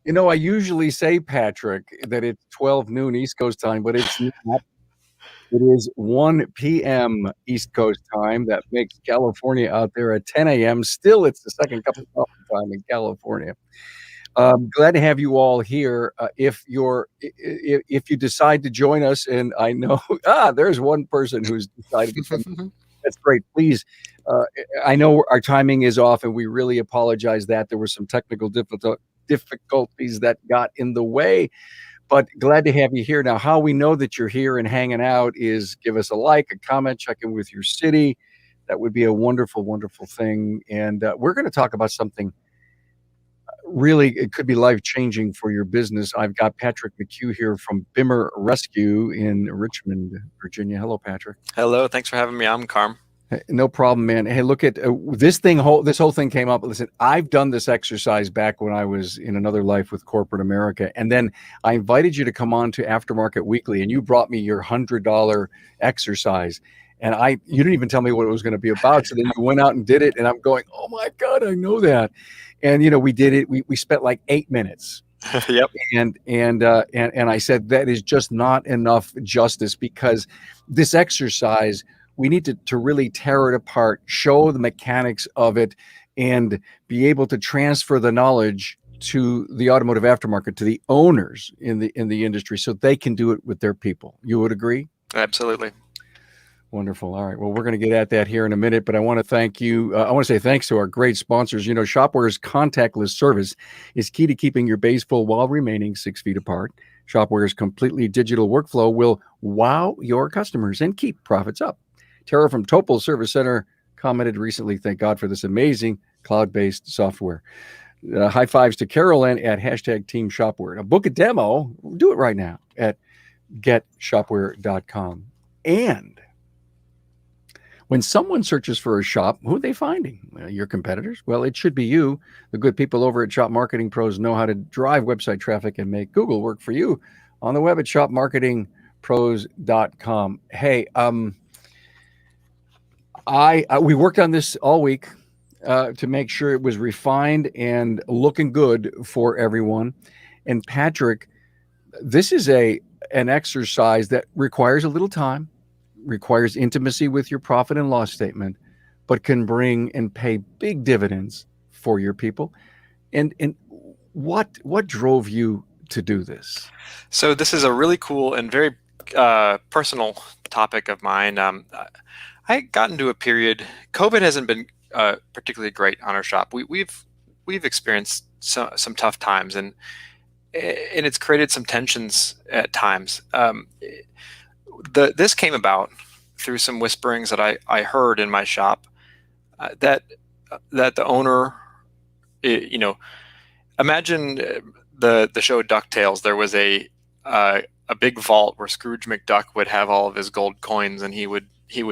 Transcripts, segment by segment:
I usually say, Patrick, that it's 12 noon East Coast time, but it's not. It is 1 p.m. East Coast time. That makes California out there at 10 a.m. Still, it's the second cup of coffee time in California. Glad to have you all here. If you decide to join us, and I know there's one person who's decided to come. That's great. Please, uh, I know our timing is off, and we really apologize that there were some technical difficulties that got in the way. But glad to have you here. Now, how we know that you're here and hanging out is give us a like, a comment, check in with your city. That would be a wonderful, wonderful thing. And we're going to talk about something really, it could be life changing for your business. I've got Patrick McHugh here from Bimmer Rescue in Richmond, Virginia. Hello, Patrick. Hello, thanks for having me. I'm Carm. Hey, no problem, man. Hey, look at this whole thing came up. Listen, I've done this exercise back when I was in another life with corporate America, and then I invited you to come on to Aftermarket Weekly, and you brought me your $100 exercise, and you didn't even tell me what it was going to be about. So then you went out and did it, and I'm going, oh my God, I know that. And we did it. We spent like 8 minutes. Yep. And I said that is just not enough justice, because this exercise, we need to really tear it apart, show the mechanics of it, and be able to transfer the knowledge to the automotive aftermarket, to the owners in the industry, so they can do it with their people. You would agree? Absolutely. Wonderful. All right. Well, we're going to get at that here in a minute, but I want to thank you. I want to say thanks to our great sponsors. Shopware's contactless service is key to keeping your bays full while remaining 6 feet apart. Shopware's completely digital workflow will wow your customers and keep profits up. Tara from Topol Service Center commented recently, thank God for this amazing cloud-based software. High fives to Carolyn at #Team Shopware. Now, book a demo. Do it right now at getshopware.com. And when someone searches for a shop, who are they finding? Your competitors? Well, it should be you. The good people over at Shop Marketing Pros know how to drive website traffic and make Google work for you on the web at shopmarketingpros.com. Hey, we worked on this all week to make sure it was refined and looking good for everyone. And Patrick, this is an exercise that requires a little time, requires intimacy with your profit and loss statement, but can bring and pay big dividends for your people. And what drove you to do this? So this is a really cool and very personal topic of mine. I got into a period. COVID hasn't been particularly great on our shop. We've experienced some tough times, and it's created some tensions at times. This came about through some whisperings that I heard in my shop, that the owner, imagine the show DuckTales. There was a big vault where Scrooge McDuck would have all of his gold coins, and he would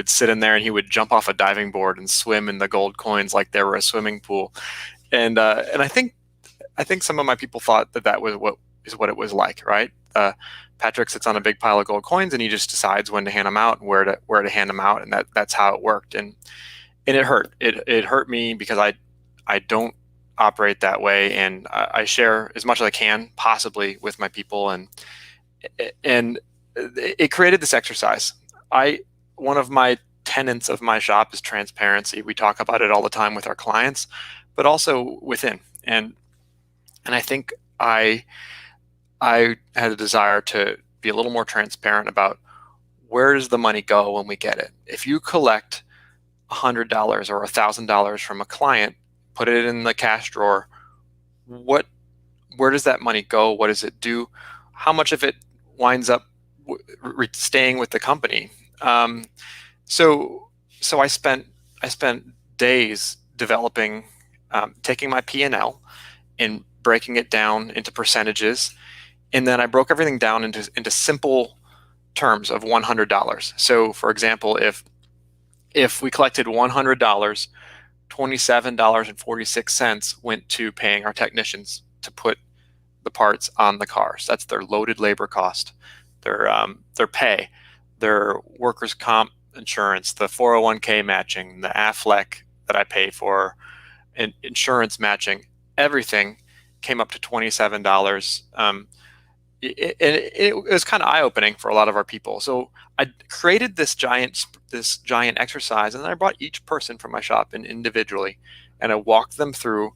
sit in there and he would jump off a diving board and swim in the gold coins like they were a swimming pool. And I think some of my people thought that was what it was like, right? Patrick sits on a big pile of gold coins and he just decides when to hand them out and where to hand them out, and that's how it worked. And it hurt. It hurt me because I don't operate that way, and I share as much as I can possibly with my people, and it created this exercise. One of my tenets of my shop is transparency. We talk about it all the time with our clients, but also within. And I think I had a desire to be a little more transparent about where does the money go when we get it. If you collect $100 or $1,000 from a client, put it in the cash drawer, where does that money go? What does it do? How much of it winds up staying with the company? So I spent days developing, taking my P&L and breaking it down into percentages, and then I broke everything down into simple terms of $100. So, for example, if we collected $100, $27.46 went to paying our technicians to put the parts on the cars. That's their loaded labor cost, their pay, their workers' comp insurance, the 401k matching, the Affleck that I pay for, and insurance matching. Everything came up to $27. It was kind of eye-opening for a lot of our people. So I created this giant exercise, and I brought each person from my shop in individually, and I walked them through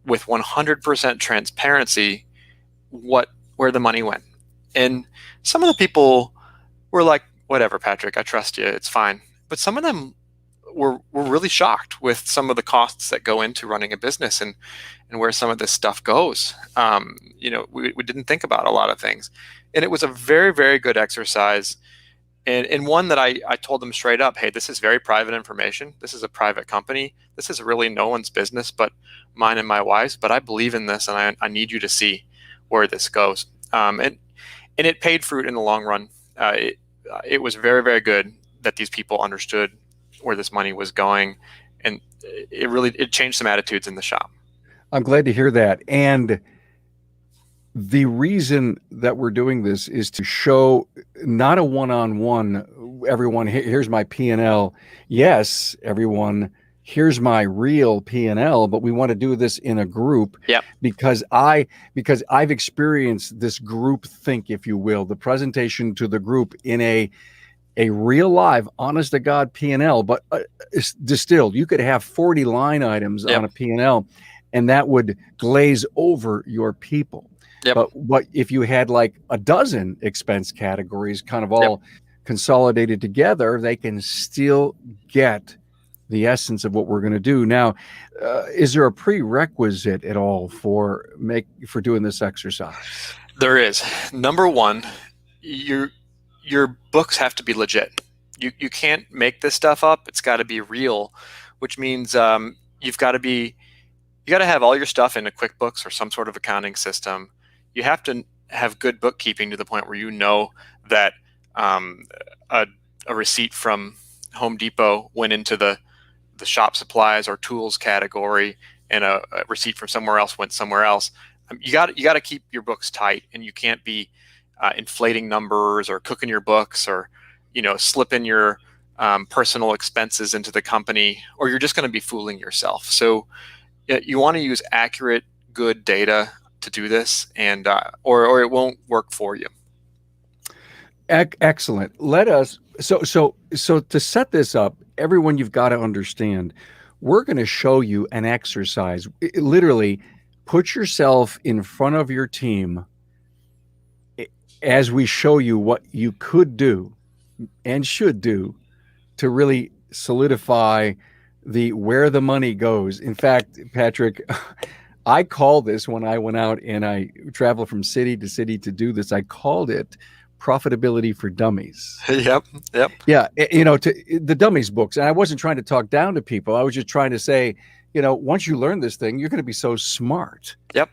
with 100% transparency where the money went. And some of the people were like, whatever, Patrick, I trust you, it's fine. But some of them were really shocked with some of the costs that go into running a business, and where some of this stuff goes. We didn't think about a lot of things. And it was a very, very good exercise. And one that I told them straight up, hey, this is very private information. This is a private company. This is really no one's business but mine and my wife's. But I believe in this, and I need you to see where this goes. And it paid fruit in the long run. It was very, very good that these people understood where this money was going, and it changed some attitudes in the shop. I'm glad to hear that. And the reason that we're doing this is to show not a one-on-one, everyone, here's my P&L. Yes, everyone, here's my real P&L, but we want to do this in a group. Yep. because I've experienced this group think, if you will, the presentation to the group in a real live, honest to God P&L, but it's distilled. You could have 40 line items on a P&L, and that would glaze over your people. Yep. But what if you had like a dozen expense categories kind of all consolidated together, they can still get the essence of what we're going to do. Now, is there a prerequisite at all for doing this exercise? There is. Number one, your books have to be legit. You can't make this stuff up. It's got to be real, which means you got to have all your stuff in a QuickBooks or some sort of accounting system. You have to have good bookkeeping to the point where you know that a receipt from Home Depot went into the shop supplies or tools category, and a receipt from somewhere else went somewhere else. You got to keep your books tight, and you can't be inflating numbers or cooking your books, or slipping your personal expenses into the company, or you're just going to be fooling yourself. So you want to use accurate, good data to do this, and or it won't work for you. Excellent. Let us so to set this up, everyone, you've got to understand, we're going to show you an exercise. Literally, put yourself in front of your team as we show you what you could do and should do to really solidify where the money goes. In fact, Patrick, I call this, when I went out and I traveled from city to city to do this, I called it Profitability for Dummies. Yep. Yeah, to the dummies books. And I wasn't trying to talk down to people. I was just trying to say, once you learn this thing, you're going to be so smart. Yep.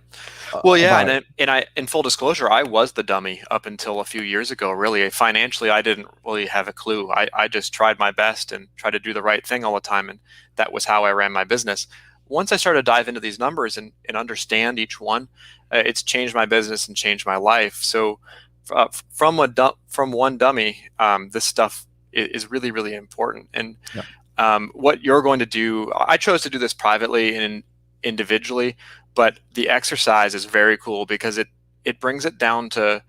Well, yeah, and in full disclosure, I was the dummy up until a few years ago. Really, financially, I didn't really have a clue. I just tried my best and tried to do the right thing all the time, and that was how I ran my business. Once I started to dive into these numbers and understand each one, it's changed my business and changed my life. So from one dummy, this stuff is really, really important. And what you're going to do, I chose to do this privately and individually, but the exercise is very cool because it brings it down to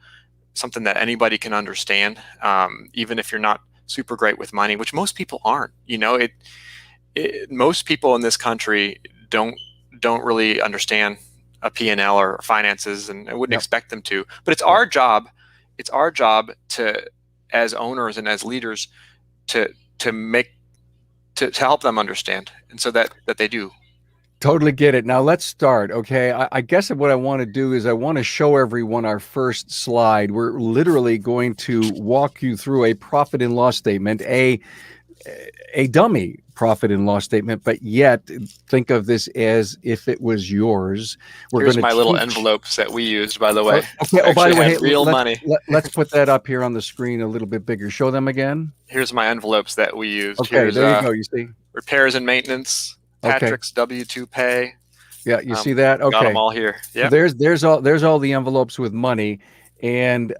something that anybody can understand, even if you're not super great with money, which most people aren't. Most people in this country don't really understand a P&L or finances, and I wouldn't expect them to. But it's our job. It's our job to, as owners and as leaders, to help them understand, and so that they do. Totally get it. Now let's start. Okay. I guess what I want to do is I want to show everyone our first slide. We're literally going to walk you through a profit and loss statement, a dummy profit and loss statement, but yet think of this as if it was yours. Here's my little envelopes that we used, by the way. Okay. Oh, by the way, real money. Let's put that up here on the screen a little bit bigger. Show them again. Here's my envelopes that we used. Okay, there you go. You see, repairs and maintenance. Patrick's W-2 pay. Yeah, you see that? Okay, got them all here. Yeah. There's all the envelopes with money, and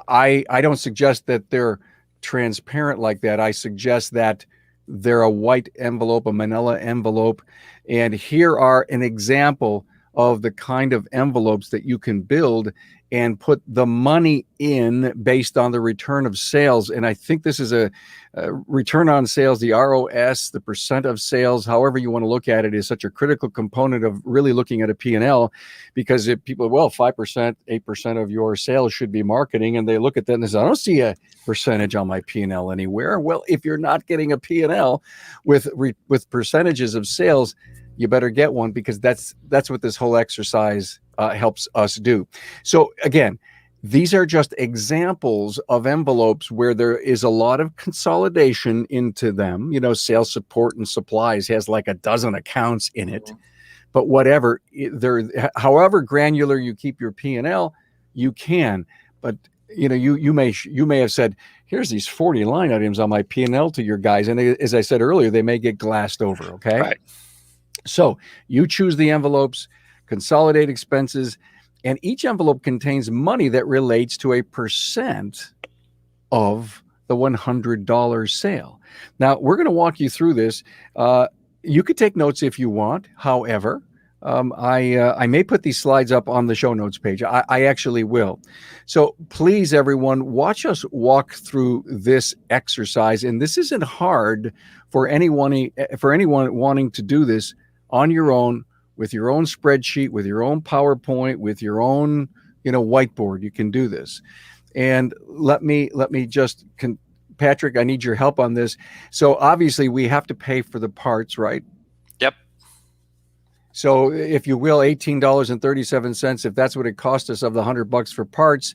I don't suggest that they're transparent like that. I suggest that they're a white envelope, a manila envelope, and here are an example of the kind of envelopes that you can build and put the money in based on the return of sales. And I think this is a return on sales, the ROS, the percent of sales, however you want to look at it, is such a critical component of really looking at a P&L, because if people, well, 5%, 8% of your sales should be marketing, and they look at that and they say, I don't see a percentage on my P&L anywhere. Well, if you're not getting a P&L with percentages of sales, you better get one, because that's what this whole exercise helps us do. So again, these are just examples of envelopes where there is a lot of consolidation into them. Sales support and supplies has like a dozen accounts in it, but whatever, however granular you keep your P&L, you can. But you may have said, here's these 40 line items on my P&L to your guys, and as I said earlier, they may get glassed over. Okay, Right. So you choose the envelopes, consolidate expenses, and each envelope contains money that relates to a percent of the $100 sale. Now, we're going to walk you through this. You could take notes if you want. However, I may put these slides up on the show notes page. I actually will. So please, everyone, watch us walk through this exercise. And this isn't hard for anyone wanting to do this on your own, with your own spreadsheet, with your own PowerPoint, with your own whiteboard. You can do this. And let me just Patrick, I need your help on this. So obviously we have to pay for the parts, right? Yep. So if you will, $18.37, if that's what it cost us of the $100 for parts,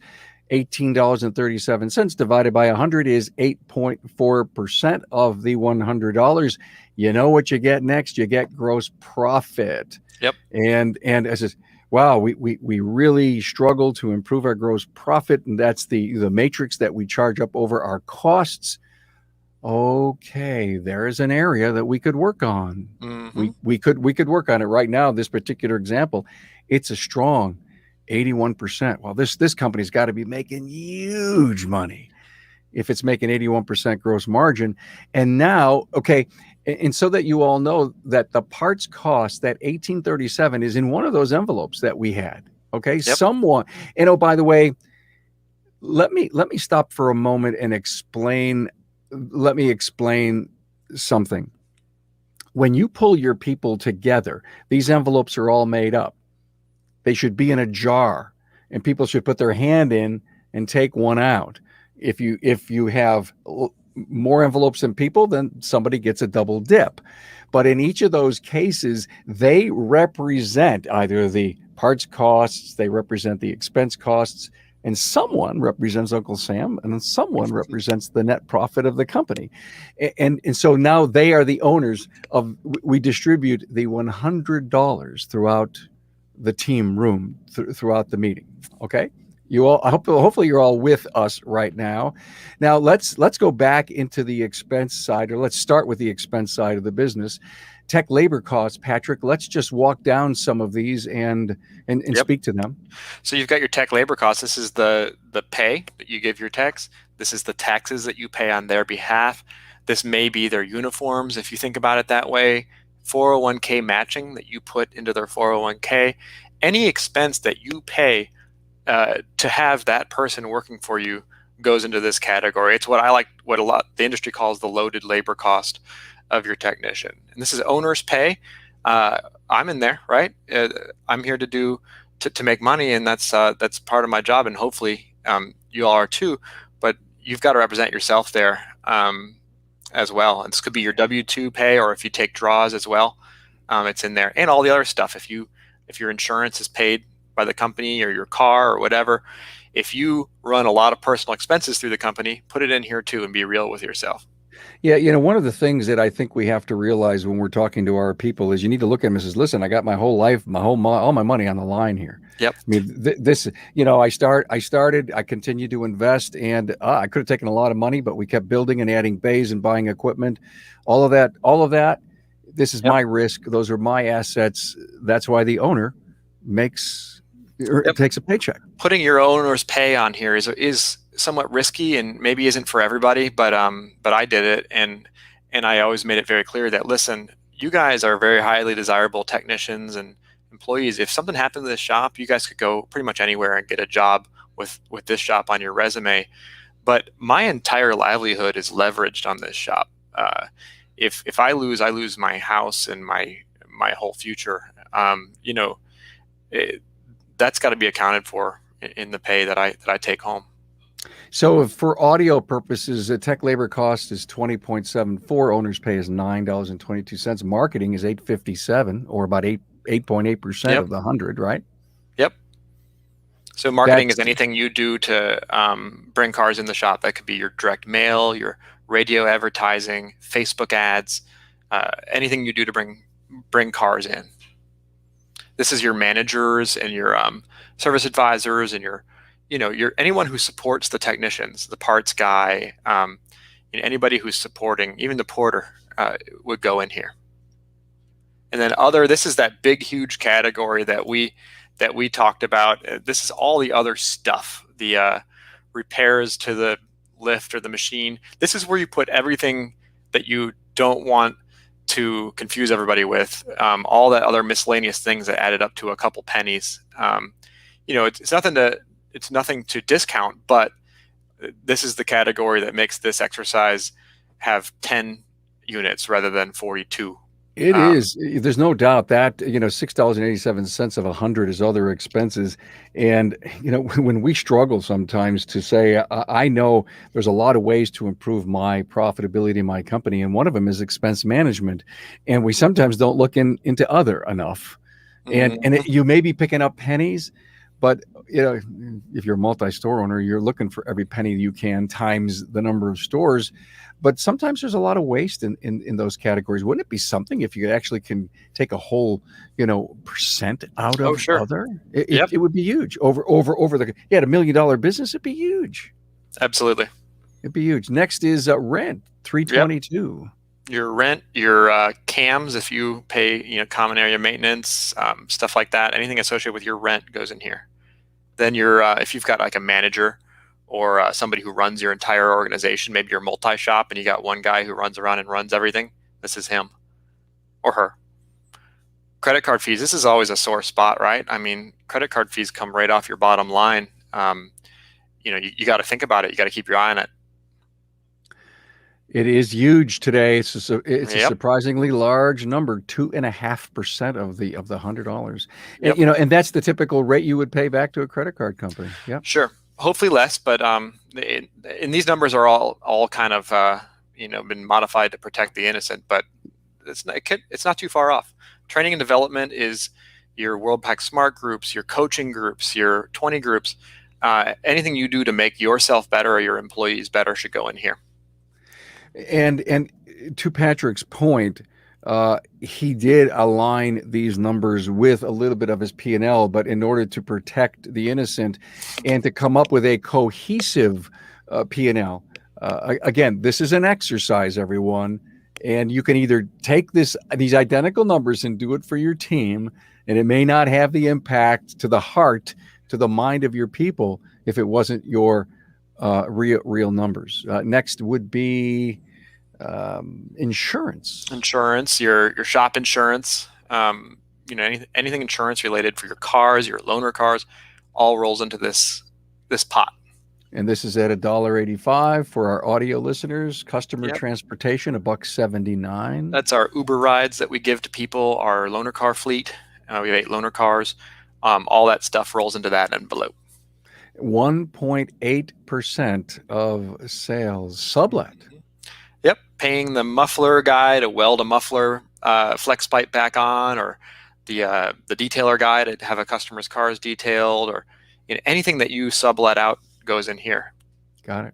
$18.37 divided by 100 is 8.4% of the $100. You know what you get next? You get gross profit. Yep. And as I said, wow, we really struggle to improve our gross profit, and that's the matrix that we charge up over our costs. Okay, there is an area that we could work on. Mm-hmm. We could work on it right now. This particular example, it's a strong 81%. Well, this company's got to be making huge money if it's making 81% gross margin. And now, okay, and so that you all know that the parts cost, that $18.37, is in one of those envelopes that we had. Okay, Yep. Someone, and oh, by the way, let me stop for a moment and explain. Let me explain something. When you pull your people together, these envelopes are all made up. They should be in a jar, and people should put their hand in and take one out. If you have more envelopes than people, then somebody gets a double dip. But in each of those cases, they represent either the parts costs, they represent the expense costs, and someone represents Uncle Sam, and then someone represents the net profit of the company. And so now they are the owners of, we distribute the $100 throughout the team room throughout the meeting. Okay. You all, hopefully you're all with us right now. Now let's go back into the expense side, or let's start with the expense side of the business. Tech labor costs, Patrick, let's just walk down some of these and Yep. speak to them. So you've got your tech labor costs. This is the pay that you give your techs. This is the taxes that you pay on their behalf. This may be their uniforms, if you think about it that way. 401k matching that you put into their 401k. Any expense that you pay to have that person working for you goes into this category. It's what the industry calls the loaded labor cost of your technician. And this is owner's pay. I'm in there, right? I'm here to make money, and that's part of my job, and hopefully you all are too. But you've got to represent yourself there as well. And this could be your W-2 pay, or if you take draws as well, it's in there, and all the other stuff. If your insurance is paid by the company, or your car, or whatever, if you run a lot of personal expenses through the company, put it in here too, and be real with yourself. Yeah, one of the things that I think we have to realize when we're talking to our people is you need to look at them and say, listen, I got my whole life, all my money on the line here. Yep. I mean, this, I continued to invest, and I could have taken a lot of money, but we kept building and adding bays and buying equipment, all of that. This is my risk. Those are my assets. That's why the owner takes a paycheck. Putting your owner's pay on here is somewhat risky, and maybe isn't for everybody, but I did it, and I always made it very clear that, listen, you guys are very highly desirable technicians and employees, if something happened to this shop, you guys could go pretty much anywhere and get a job with this shop on your resume. But my entire livelihood is leveraged on this shop. If I lose my house and my whole future. That's got to be accounted for in the pay that I take home. So for audio purposes, the tech labor cost is 20.74. Owner's pay is $9.22. Marketing is $8.57, or about 8.8% of the 100, right? Yep. So marketing is anything you do to bring cars in the shop. That could be your direct mail, your radio advertising, Facebook ads, anything you do to bring cars in. This is your managers and your service advisors and your anyone who supports the technicians, the parts guy, anybody who's supporting, even the porter would go in here. And then this is that big, huge category that we talked about. This is all the other stuff, the repairs to the lift or the machine. This is where you put everything that you don't want to confuse everybody with, all that other miscellaneous things that added up to a couple pennies. It's nothing to discount, but this is the category that makes this exercise have 10 units rather than 42. It is. There's no doubt that, $6.87 of 100 is other expenses. And, when we struggle sometimes to say, I know there's a lot of ways to improve my profitability in my company, and one of them is expense management. And we sometimes don't look into other enough. And you may be picking up pennies, but if you're a multi-store owner, you're looking for every penny you can times the number of stores. But sometimes there's a lot of waste in those categories. Wouldn't it be something if you actually can take a whole, percent out of other? It would be huge. Over the, you had $1 million business, it'd be huge. Absolutely. It'd be huge. Next is rent, $322. Yep. Your rent, your cams, if you pay, common area maintenance, stuff like that, anything associated with your rent goes in here. Then if you've got like a manager or somebody who runs your entire organization, maybe you're multi-shop and you got one guy who runs around and runs everything, this is him or her. Credit card fees, this is always a sore spot, right? I mean, credit card fees come right off your bottom line. You got to think about it. You got to keep your eye on it. It is huge today. It's a surprisingly large number, 2.5% of the $100. Yep. And that's the typical rate you would pay back to a credit card company. Yeah, sure. Hopefully less, but and these numbers are all kind of been modified to protect the innocent, but it's not too far off. Training and development is your WorldPack Smart groups, your coaching groups, your 20 groups. Anything you do to make yourself better or your employees better should go in here. And to Patrick's point, he did align these numbers with a little bit of his P&L, but in order to protect the innocent and to come up with a cohesive P&L. Again, this is an exercise, everyone, and you can either take these identical numbers and do it for your team, and it may not have the impact to the heart, to the mind of your people if it wasn't your real numbers. Next would be insurance. Your shop insurance, anything insurance related for your cars, your loaner cars, all rolls into this pot. And this is at $1.85 for our audio listeners. Customer transportation, $1.79. That's our Uber rides that we give to people, our loaner car fleet. We have 8 loaner cars. All that stuff rolls into that envelope. 1.8% of sales. Sublet. Yep, paying the muffler guy to weld a muffler flex pipe back on, or the detailer guy to have a customer's cars detailed, or anything that you sublet out goes in here. Got it.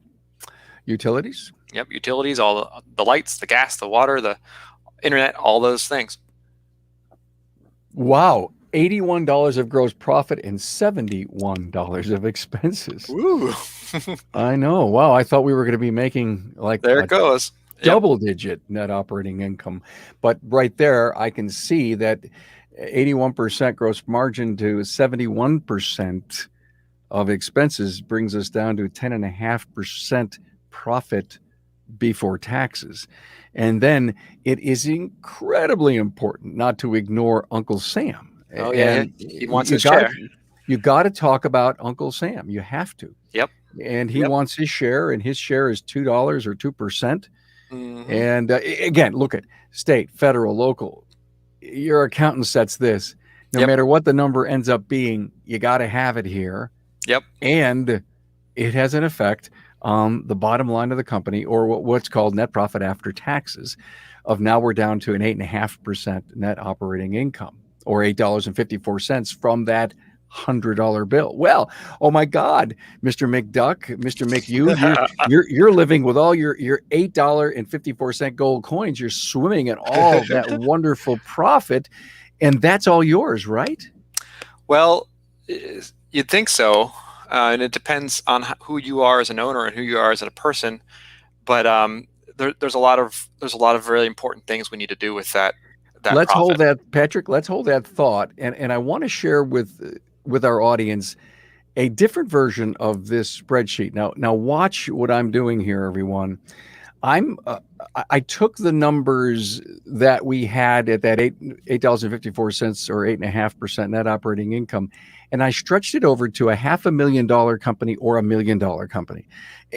Utilities? Yep, utilities, all the lights, the gas, the water, the internet, all those things. Wow. $81 of gross profit and $71 of expenses. Ooh. I know. Wow. I thought we were going to be making there it goes. Double-digit net operating income. But right there, I can see that 81% gross margin to 71% of expenses brings us down to 10.5% profit before taxes. And then it is incredibly important not to ignore Uncle Sam. Oh yeah, And he wants you his got to share. you got to talk about Uncle Sam. You have to. Yep. And he wants his share, and his share is $2 or 2%. Hmm. And again, look at state, federal, local. Your accountant sets this. No Yep. matter what the number ends up being, you got to have it here. Yep. And it has an effect on the bottom line of the company, or what's called net profit after taxes. Of now we're down to an 8.5% net operating income, or $8.54 from that $100 bill. Well, oh my God, Mr. McDuck, Mr. McHugh, you're living with all your $8.54 gold coins. You're swimming in all that wonderful profit, and that's all yours, right? Well, you'd think so, and it depends on who you are as an owner and who you are as a person. But there's a lot of really important things we need to do with that Let's hold profit. that, Patrick. Let's hold that thought, and I want to share with our audience a different version of this spreadsheet. Now watch what I'm doing here, everyone. I took the numbers that we had at that $8.54 or 8.5% net operating income, and I stretched it over to a $500,000 company or $1 million company.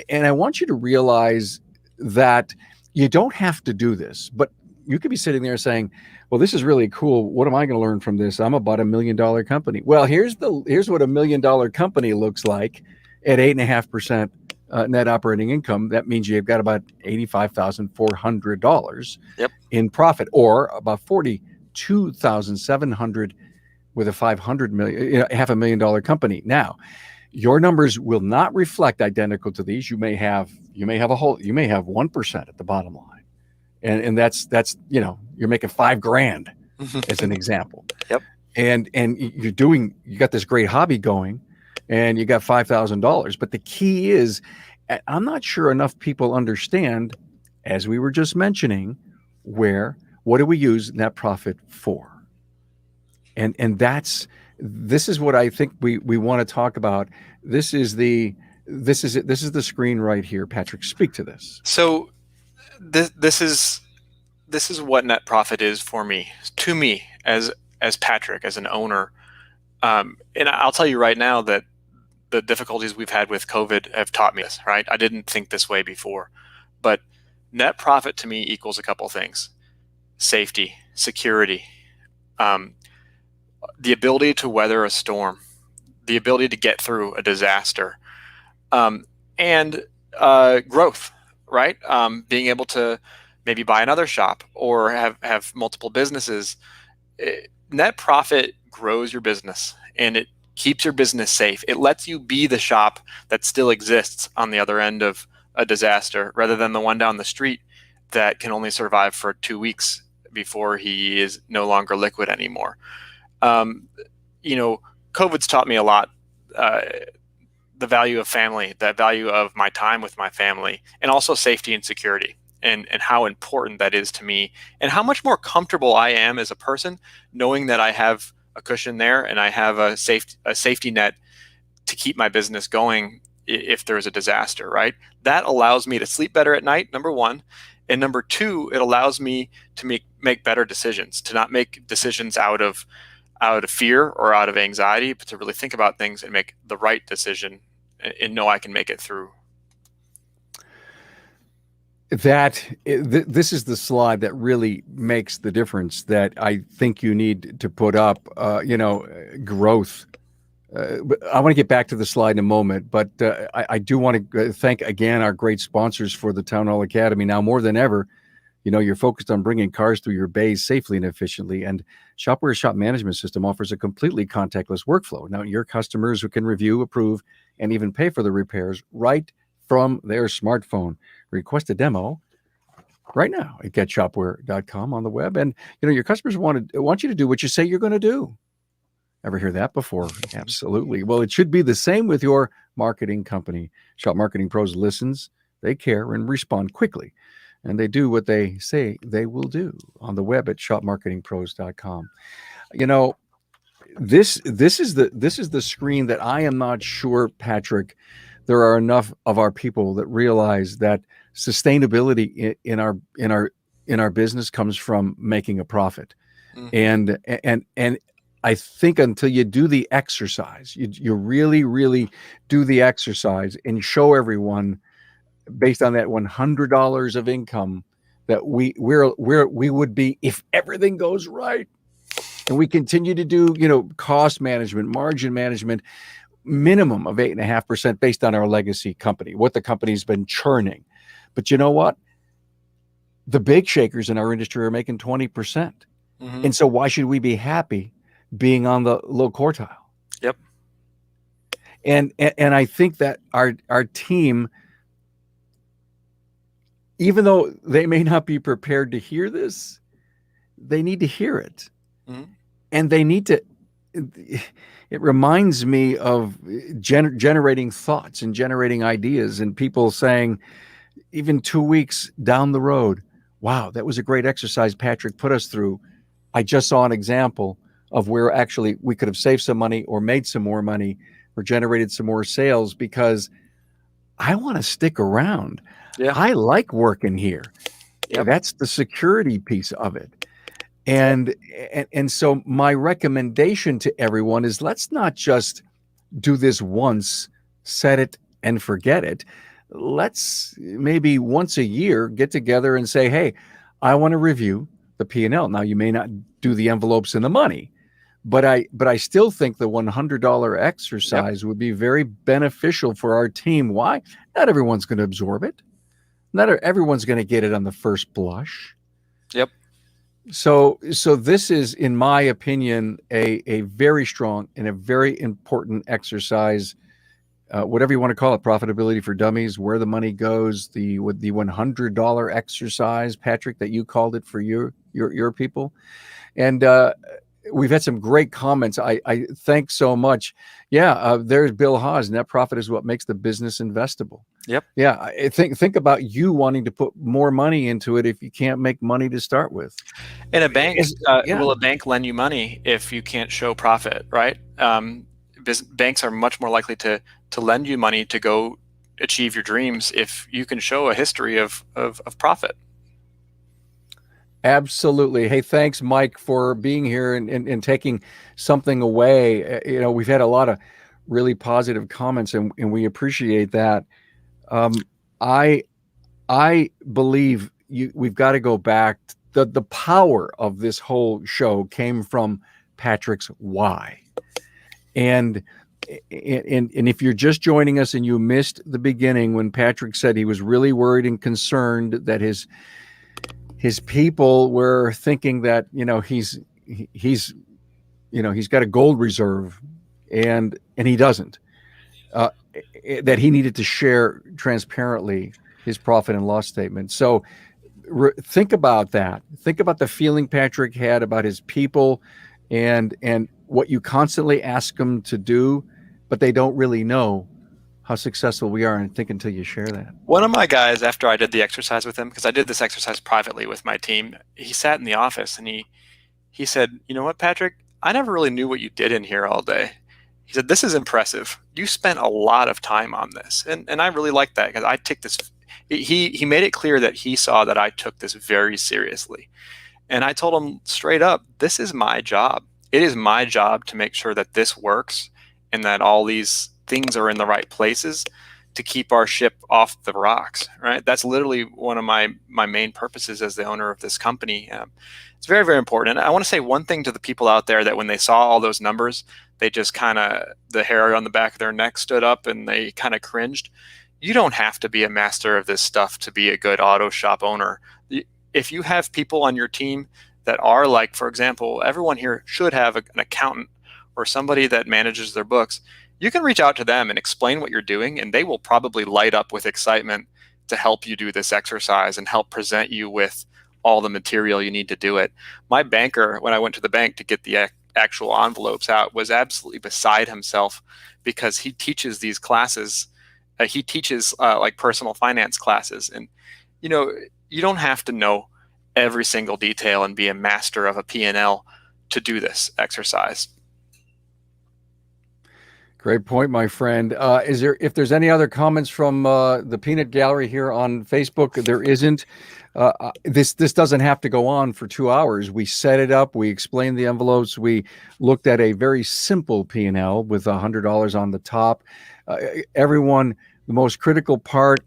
And I want you to realize that you don't have to do this, but you could be sitting there saying, well, this is really cool. What am I going to learn from this? I'm about $1 million company. Well, here's what $1 million company looks like at 8.5% net operating income. That means you've got about $85,400 Yep. in profit, or about $42,700 with a $500,000 company. Now, your numbers will not reflect identical to these. You may have 1% at the bottom line. And that's you're making $5,000 as an example. Yep. And you got this great hobby going, and you got $5,000. But the key is, I'm not sure enough people understand, as we were just mentioning, what do we use net profit for? And this is what I think we want to talk about. This is the screen right here. Patrick, speak to this. So this is what net profit is for me, to me as Patrick, as an owner. And I'll tell you right now that the difficulties we've had with COVID have taught me this, right? I didn't think this way before, but net profit to me equals a couple things: safety, security, the ability to weather a storm, the ability to get through a disaster, and growth, right? Being able to maybe buy another shop or have multiple businesses. Net profit grows your business, and it keeps your business safe. It lets you be the shop that still exists on the other end of a disaster, rather than the one down the street that can only survive for 2 weeks before he is no longer liquid anymore. COVID's taught me a lot. The value of family, the value of my time with my family, and also safety and security, and how important that is to me, and how much more comfortable I am as a person knowing that I have a cushion there and I have a safety net to keep my business going if there's a disaster, right? That allows me to sleep better at night, number one. And number two, it allows me to make better decisions, to not make decisions out of fear or out of anxiety, but to really think about things and make the right decision and know I can make it through. This is the slide that really makes the difference, that I think you need to put up. Growth. I want to get back to the slide in a moment, but I do want to thank again our great sponsors for the Town Hall Academy. Now more than ever, you're focused on bringing cars through your bays safely and efficiently, and Shopware's shop management system offers a completely contactless workflow. Now your customers who can review, approve, and even pay for the repairs right from their smartphone. Request a demo right now at getshopware.com on the web. And your customers want you to do what you say you're going to do. Ever hear that before? Absolutely. Well, it should be the same with your marketing company. Shop Marketing Pros listens, they care, and respond quickly. And they do what they say they will do on the web at shopmarketingpros.com. This is the screen that I am not sure, Patrick, there are enough of our people that realize that sustainability in our business comes from making a profit. Mm-hmm. And I think until you do the exercise, you really, really do the exercise and show everyone based on that $100 of income that we would be, if everything goes right and we continue to do, cost management, margin management, minimum of 8.5% based on our legacy company, what the company's been churning. But you know what? The big shakers in our industry are making 20%. Mm-hmm. And so why should we be happy being on the low quartile? Yep. And I think that our team, even though they may not be prepared to hear this, they need to hear it. Mm-hmm. And they need to, it reminds me of generating thoughts and generating ideas, and people saying, even 2 weeks down the road, wow, that was a great exercise Patrick put us through. I just saw an example of where actually we could have saved some money or made some more money or generated some more sales, because I want to stick around. Yeah. I like working here. Yep. That's the security piece of it. And so my recommendation to everyone is, let's not just do this once, set it and forget it. Let's maybe once a year get together and say, hey, I want to review the P&L. Now, you may not do the envelopes and the money, but I still think the $100 exercise would be very beneficial for our team. Why? Not everyone's going to absorb it. Not everyone's going to get it on the first blush. Yep. So this is, in my opinion, a very strong and a very important exercise. Whatever you want to call it, profitability for dummies, where the money goes, the $100 exercise, Patrick, that you called it for your people. And we've had some great comments. I thank so much. Yeah, there's Bill Haas. Net profit is what makes the business investable. Yep. Yeah, I think about you wanting to put more money into it if you can't make money to start with. In a bank, will a bank lend you money if you can't show profit, right? Banks are much more likely to lend you money to go achieve your dreams if you can show a history of profit. Absolutely. Hey, thanks, Mike, for being here and taking something away. We've had a lot of really positive comments, and we appreciate that. I believe we've got to go back. The power of this whole show came from Patrick's why. And if you're just joining us and you missed the beginning, when Patrick said he was really worried and concerned that his people were thinking that he's got a gold reserve, and he doesn't, that he needed to share transparently his profit and loss statement. So think about that. Think about the feeling Patrick had about his people and what you constantly ask them to do, but they don't really know how successful we are, and think until you share that. One of my guys, after I did the exercise with him, because I did this exercise privately with my team, he sat in the office and he said, you know what, Patrick, I never really knew what you did in here all day. He said, this is impressive. You spent a lot of time on this. And I really like that, because I take this, he made it clear that he saw that I took this very seriously. And I told him straight up, this is my job. It is my job to make sure that this works and that all these things are in the right places to keep our ship off the rocks, right? That's literally one of my main purposes as the owner of this company. It's very, very important. And I want to say one thing to the people out there, that when they saw all those numbers, they just the hair on the back of their neck stood up and they kind of cringed. You don't have to be a master of this stuff to be a good auto shop owner. If you have people on your team that are, like, for example, everyone here should have an accountant or somebody that manages their books, you can reach out to them and explain what you're doing, and they will probably light up with excitement to help you do this exercise and help present you with all the material you need to do it. My banker, when I went to the bank to get the actual envelopes out, was absolutely beside himself, because he teaches these classes. He teaches like personal finance classes. And, you don't have to know every single detail and be a master of a P&L to do this exercise. Great point, my friend. If there's any other comments from the Peanut Gallery here on Facebook? There isn't. This doesn't have to go on for 2 hours. We set it up. We explained the envelopes. We looked at a very simple P&L with $100 on the top. Everyone, the most critical part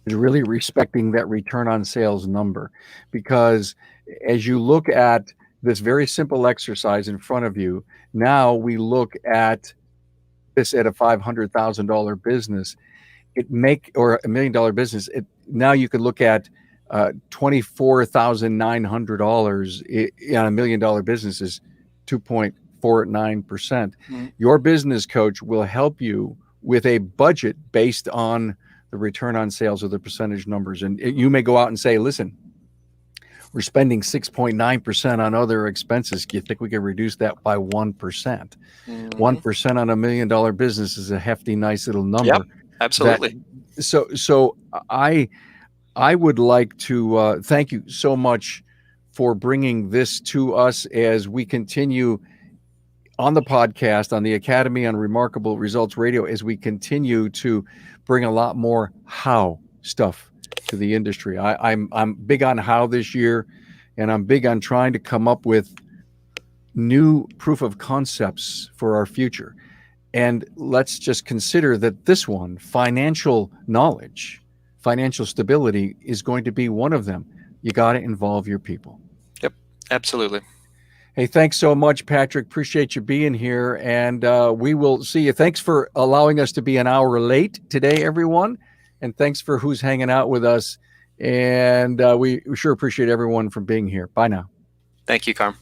is really respecting that return on sales number, because as you look at this very simple exercise in front of you, now we look at this at a $500,000 business, or $1 million business. Now you could look at $24,900 on $1 million business is 2.49%. Mm-hmm. Your business coach will help you with a budget based on the return on sales or the percentage numbers. And you may go out and say, listen, we're spending 6.9% on other expenses. Do you think we can reduce that by 1%? 1% on $1 million business is a hefty, nice little number. Yep, absolutely. So I would like to thank you so much for bringing this to us as we continue on the podcast, on the Academy on Remarkable Results Radio, as we continue to bring a lot more how stuff to the industry. I'm big on how this year, and I'm big on trying to come up with new proof of concepts for our future. And let's just consider that this one, financial knowledge, financial stability, is going to be one of them. You got to involve your people. Yep, absolutely. Hey, thanks so much, Patrick. Appreciate you being here, and we will see you. Thanks for allowing us to be an hour late today, everyone. And thanks for who's hanging out with us. And we sure appreciate everyone for being here. Bye now. Thank you, Carm.